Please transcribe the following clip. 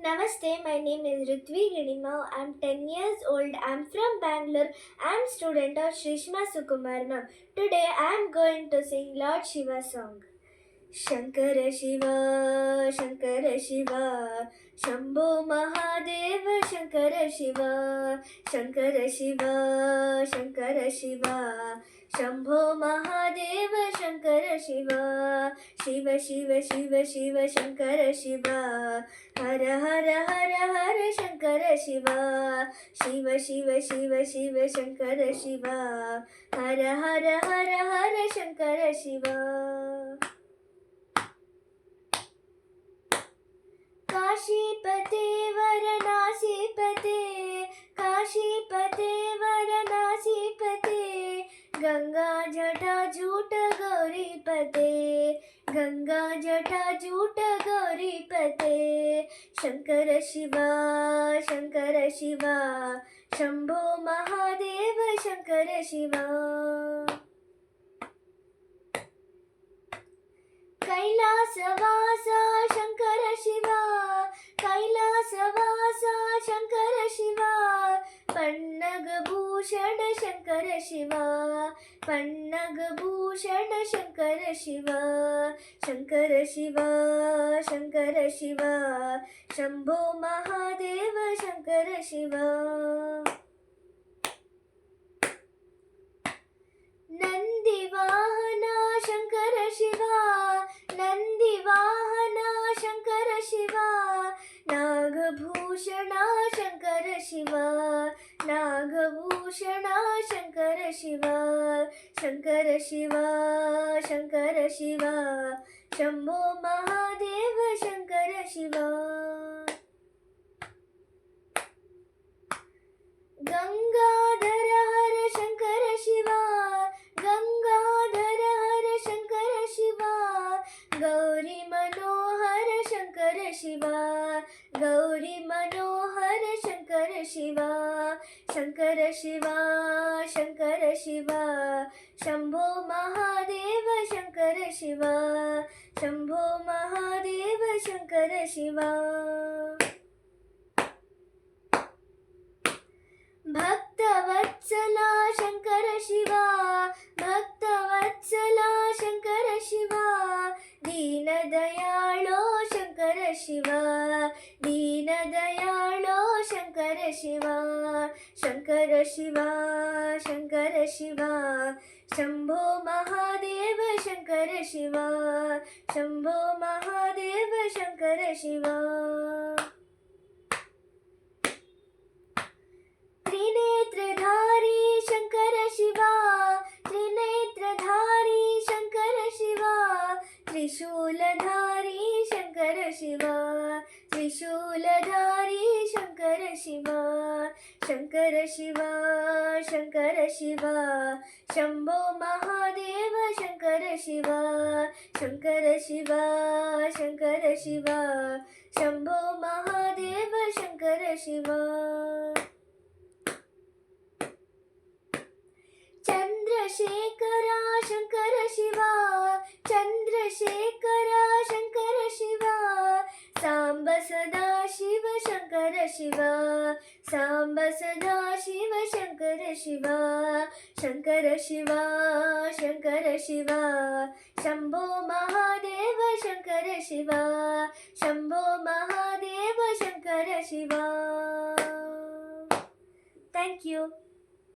Namaste, my name is Ritvi Ginimau. I'm 10 years old. I'm from Bangalore. I'm student of Shrishma Sukumarnam. Today I'm going to sing Lord Shiva song. Shankara Shiva, Shankara Shiva, Shambho Mahadeva, Shankara Shiva, Shankara Shiva, Shankara Shiva, Shambho Mahadeva, Shankara Shiva, Shiva Shiva Shiva Shiva, Shankara Shiva, Hara Hara Hara Hara, Shankara Shiva, Shiva Shiva Shiva Shiva, Shankara Shiva, Hara Hara Hara Hara, Shankara Shiva. काशीपते वरनासीपते काशीपते वरनासीपते Ganga जटा jute गौरीपते Ganga जटा jute गौरीपते Shankar शिवा शंकर शिवा शंभो महादेव शंकर शिवा कैलासवासा शंकर शिवा कैलासवासा शंकर शिवा पन्नगभूषण शंकर शिवा पन्नगभूषण शंकर शिवा शंकर शिवा शंकर शिवा शंभो महादेव शंकर शिवा नंदिवाहना शंकर शिवा नंदिवाहना शंकर शिवा नागभूषणा शंकर शिवा नागभूषणा शंकर शिवा शंकर शिवा शंकर शिवा शंभो महादेव शंकर शिवा गंगाधर हर शंकर शिवा गंगाधर हर शंकर शिवा गौरी मनोहर शंकर शिवा गौरी मनोहर शंकर शिवा शंकर शिवा शंकर शिवा शंभो महादेव शंकर शिवा शंभो महादेव शंकर शिवा भक्तवत्सला शंकर शिवा भक्तवत्सला शंकर शिवा दीनदयाळो शंकर शिवा दीनदयाळो शंकर शिवा शंकर शिवा शंकर शिवा शंभो महादेव शंकर शिवा शंभो महादेव शंकर शिवा त्रिनेत्रधारी शंकर शिवा त्रिनेत्रधारी शंकर शिवा त्रिशूलधारी शंकर शिवा त्रिशूलधारी शंकर शिवा शंकर शिवा शंकर शिवा शंभो महादेव शंकर शिवा शंकर शिवा शंकर शिवा शंभो महादेव शंकर शिवा चंद्रशेखरा शंकर शिवा चंद्रशेखरा शंकर शिवा सांब सदा शिव शंकर शिवा सांब सदा शिव शंकर शिवा शंकर शिवा शंकर शिवा शंभो महादेव शंकर शिवा शंभो महादेव शंकर शिवा. Thank you.